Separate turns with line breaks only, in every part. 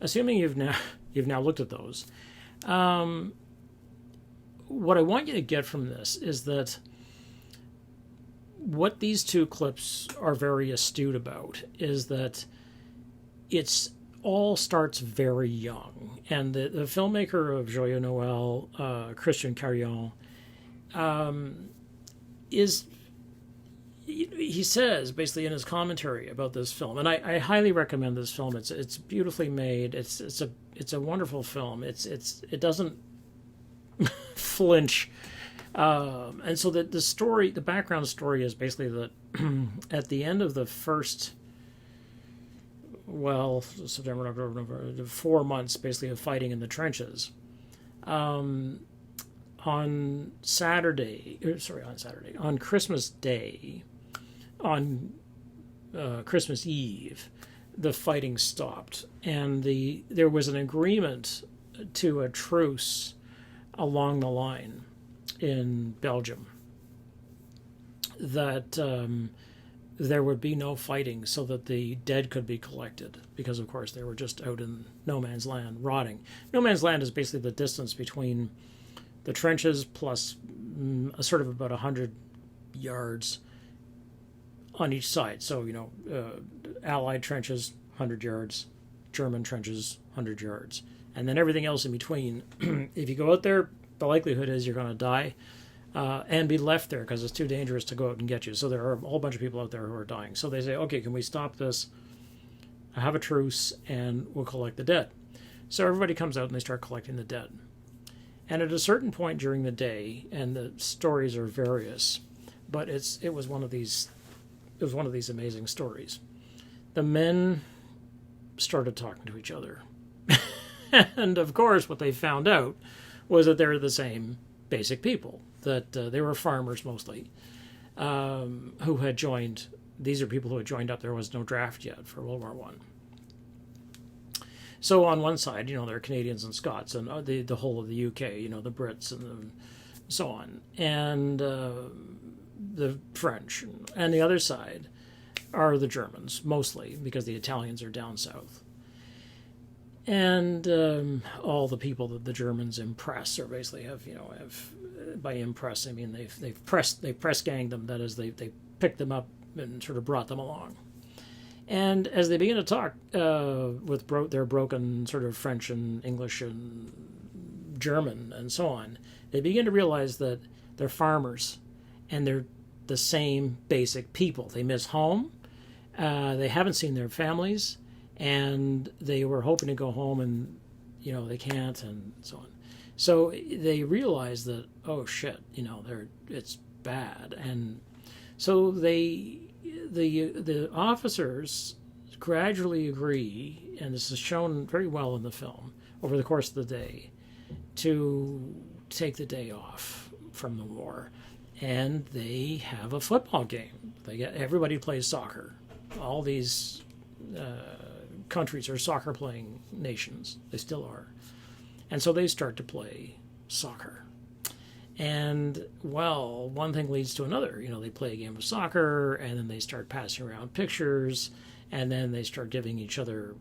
assuming you've now looked at those, um, what I want you to get from this is that what these two clips are very astute about is that it's all starts very young, and the filmmaker of Joyeux Noel, Christian Carion, is he says basically in his commentary about this film, and I highly recommend this film. It's beautifully made. It's a wonderful film. It doesn't flinch. And so the story, the background story is basically that at the end of the first, well, September, October, November, 4 months basically of fighting in the trenches, on on Christmas Day, on Christmas Eve, the fighting stopped, and there was an agreement to a truce along the line in Belgium that there would be no fighting so that the dead could be collected, because of course they were just out in no man's land rotting. No man's land is basically the distance between the trenches plus a sort of about 100 yards on each side. So, Allied trenches, 100 yards, German trenches, 100 yards. And then everything else in between. If you go out there, the likelihood is you're going to die and be left there because it's too dangerous to go out and get you. So there are a whole bunch of people out there who are dying. So they say, okay, can we stop this, have a truce, and we'll collect the dead. So everybody comes out and they start collecting the dead. And at a certain point during the day, and the stories are various, but it was one of these amazing stories. The men started talking to each other. And of course, what they found out was that they were the same basic people, that they were farmers mostly, who had joined. These are people who had joined up. There was no draft yet for World War One. So on one side, there are Canadians and Scots, and the whole of the UK, the Brits and so on, and the French. And the other side are the Germans, mostly, because the Italians are down south. And all the people that the Germans impress, or basically have by impress I mean they've press ganged them. That is, they picked them up and sort of brought them along. And as they begin to talk with their broken sort of French and English and German and so on, they begin to realize that they're farmers and they're the same basic people. They miss home. They haven't seen their families. And they were hoping to go home, and they can't, and so on. So they realized that, oh shit, it's bad, and so the officers gradually agree, and this is shown very well in the film over the course of the day, to take the day off from the war, and they have a football game. Everybody plays soccer. All these countries are soccer playing nations. They still are. And so they start to play soccer. And, well, one thing leads to another. They play a game of soccer, and then they start passing around pictures, and then they start lending each other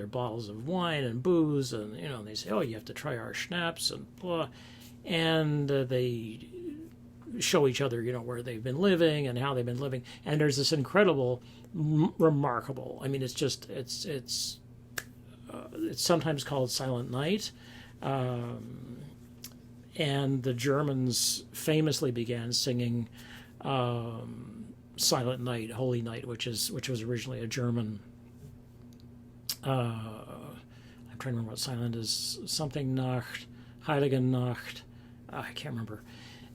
bottles of wine and booze, and, they say, oh, you have to try our schnapps, and blah. And they show each other, where they've been living and how they've been living. And there's this incredible, remarkable, I mean, it's sometimes called Silent Night. And the Germans famously began singing Silent Night, Holy Night, which was originally a German. I'm trying to remember what silent is. Something Nacht, Heiligen Nacht. I can't remember.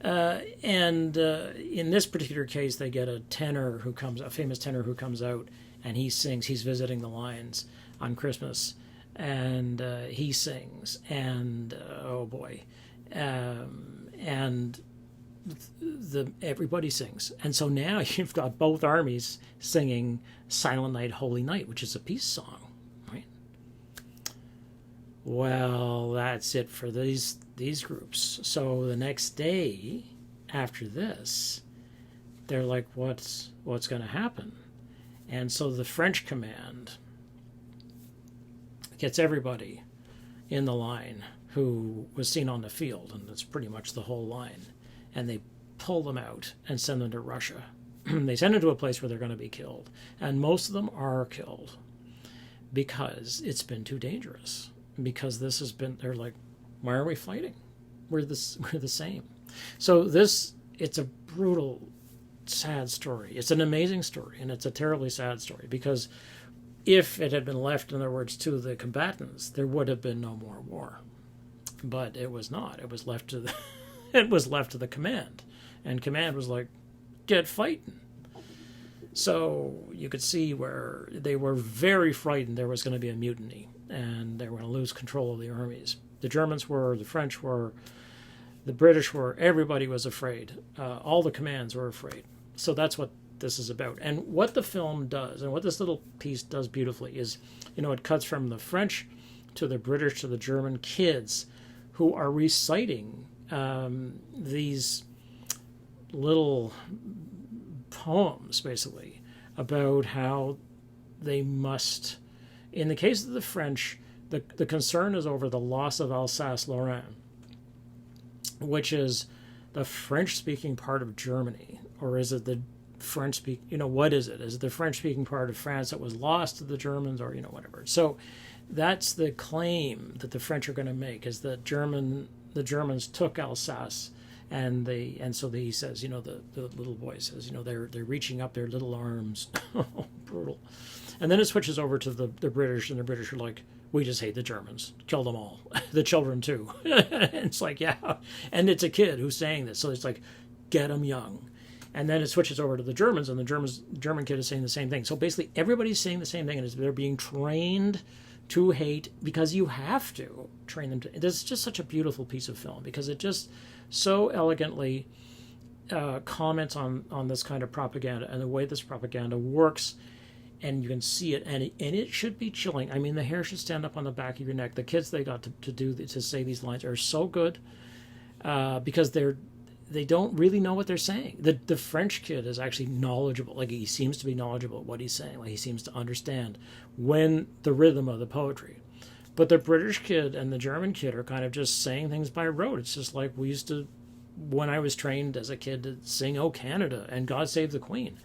And in this particular case, they get a famous tenor who comes out, and he sings. He's visiting the lines on Christmas, and he sings, and oh boy, and everybody sings. And so now you've got both armies singing Silent Night, Holy Night, which is a peace song, right? Well, that's it for these groups. So the next day after this, they're like, what's going to happen? And so the French command gets everybody in the line who was seen on the field, and that's pretty much the whole line, and they pull them out and send them to Russia. They send them to a place where they're going to be killed, and most of them are killed because it's been too dangerous. Because this has been, they're like, why are we fighting? We're the same. So it's a brutal, sad story. It's an amazing story, and it's a terribly sad story, because if it had been left, in other words, to the combatants, there would have been no more war. But it was not. It was left to the command, and command was like, get fighting. So you could see where they were very frightened there was going to be a mutiny, and they were going to lose control of the armies. The Germans were, the French were, the British were, everybody was afraid. All the commands were afraid. So that's what this is about. And what the film does, and what this little piece does beautifully, is, it cuts from the French to the British to the German kids who are reciting these little poems, basically, about how they must, in the case of the French, the concern is over the loss of Alsace-Lorraine, which is the French-speaking part of Germany, or is it the French-speaking, what is it? Is it the French-speaking part of France that was lost to the Germans, or, whatever. So that's the claim that the French are going to make, is that the Germans took Alsace. And so he says, the little boy says, they're reaching up their little arms. Brutal. And then it switches over to the British, and the British are like, we just hate the Germans. Kill them all. The children, too. And it's like, yeah. And it's a kid who's saying this. So it's like, get them young. And then it switches over to the Germans, and the German kid is saying the same thing. So basically, everybody's saying the same thing, and they're being trained to hate, because you have to train them to. This is just such a beautiful piece of film, because it just so elegantly comments on this kind of propaganda and the way this propaganda works, and you can see it, and it should be chilling. I mean, the hair should stand up on the back of your neck. The kids they got to say these lines are so good, because they don't really know what they're saying. The French kid is actually knowledgeable. Like, he seems to be knowledgeable at what he's saying. Like, he seems to understand the rhythm of the poetry. But the British kid and the German kid are kind of just saying things by rote. It's just like we used to, when I was trained as a kid, to sing "Oh Canada" and "God Save the Queen."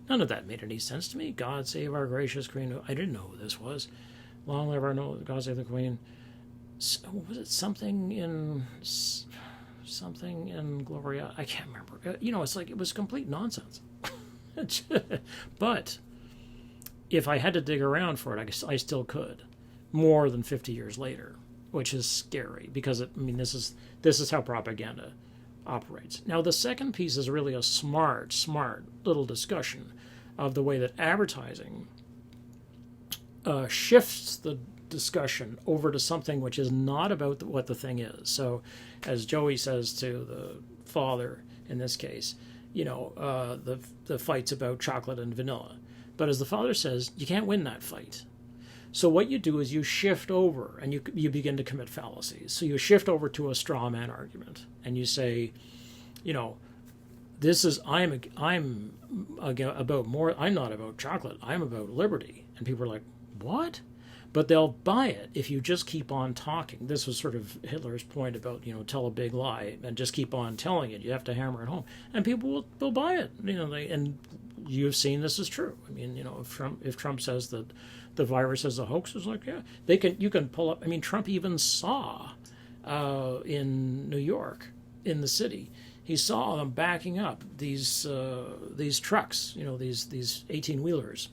None of that made any sense to me. God save our gracious Queen. I didn't know who this was. Long live our God Save the Queen. Was it something in Gloria? I can't remember. It's like, it was complete nonsense. But if I had to dig around for it, I still could. More than 50 years later, which is scary, because this is how propaganda operates. Now, the second piece is really a smart little discussion of the way that advertising shifts the discussion over to something which is not about what the thing is. So, as Joey says to the father in this case, the fight's about chocolate and vanilla. But as the father says, you can't win that fight. So what you do is you shift over, and you begin to commit fallacies. So you shift over to a straw man argument, and you say, this is I'm about more. I'm not about chocolate. I'm about liberty. And people are like, what? But they'll buy it if you just keep on talking. This was sort of Hitler's point about, tell a big lie and just keep on telling it. You have to hammer it home, and people will buy it. And you've seen this is true. I mean, if Trump says that the virus is a hoax, it's like, yeah, you can pull up. I mean, Trump even saw in New York, in the city, he saw them backing up these trucks, these 18-wheelers,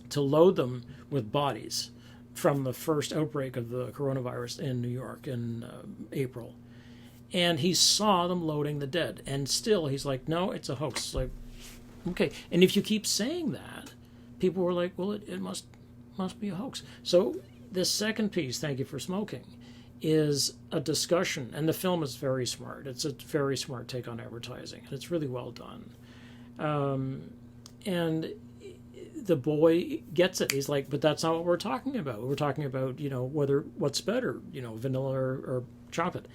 to load them with bodies from the first outbreak of the coronavirus in New York in April. And he saw them loading the dead. And still, he's like, no, it's a hoax. It's like, okay. And if you keep saying that, people were like, well, it must be a hoax. So this second piece, Thank You for Smoking, is a discussion. And the film is very smart. It's a very smart take on advertising. And it's really well done. And the boy gets it. He's like, but that's not what we're talking about. We're talking about, what's better, vanilla or chocolate.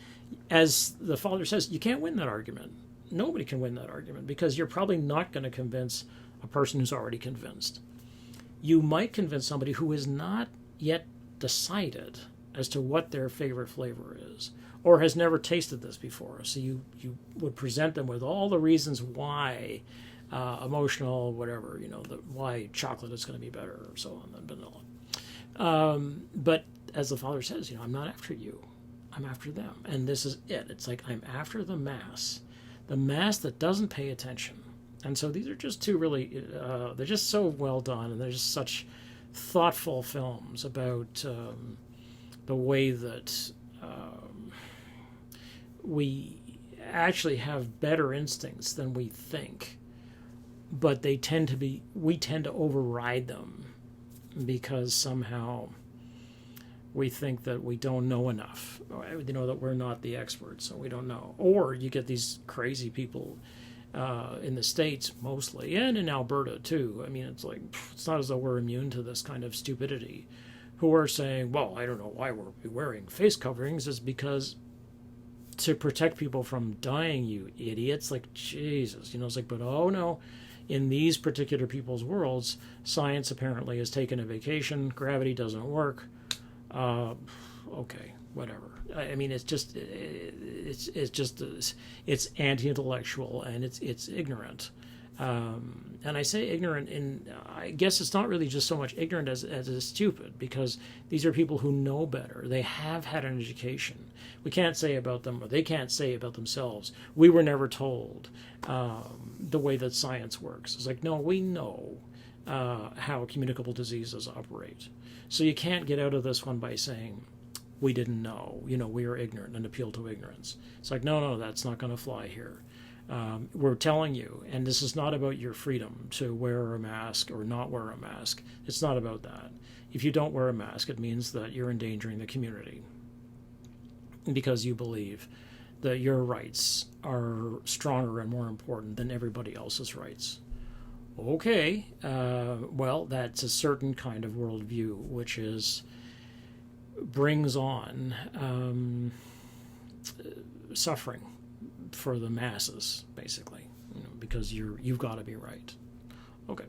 As the father says, you can't win that argument. Nobody can win that argument, because you're probably not going to convince a person who's already convinced. You might convince somebody who is not yet decided as to what their favorite flavor is, or has never tasted this before. So you would present them with all the reasons why, emotional, whatever, why chocolate is going to be better or so on than vanilla. But as the father says, I'm not after you, I'm after them. And this is it. It's like, I'm after the mass that doesn't pay attention. And so these are just two really, they're just so well done, and they're just such thoughtful films about the way that we actually have better instincts than we think, but we tend to override them because somehow we think that we don't know enough, that we're not the experts, so we don't know. Or you get these crazy people in the States mostly, and in Alberta too. I mean, it's like, it's not as though we're immune to this kind of stupidity, who are saying, well, I don't know why we're wearing face coverings, is because to protect people from dying, you idiots. Like, Jesus, it's like, but oh no, in these particular people's worlds, science apparently has taken a vacation, gravity doesn't work. Okay, whatever. I mean, it's anti-intellectual, and it's ignorant. And I say ignorant, and I guess it's not really just so much ignorant as it's stupid, because these are people who know better. They have had an education. We can't say about them, or they can't say about themselves, we were never told the way that science works. It's like, no, we know how communicable diseases operate. So you can't get out of this one by saying, we didn't know, we are ignorant, and appeal to ignorance. It's like, no, that's not going to fly here. We're telling you, and this is not about your freedom to wear a mask or not wear a mask. It's not about that. If you don't wear a mask, it means that you're endangering the community because you believe that your rights are stronger and more important than everybody else's rights. Okay, well, that's a certain kind of worldview, which brings on suffering for the masses, basically, because you've got to be right. Okay.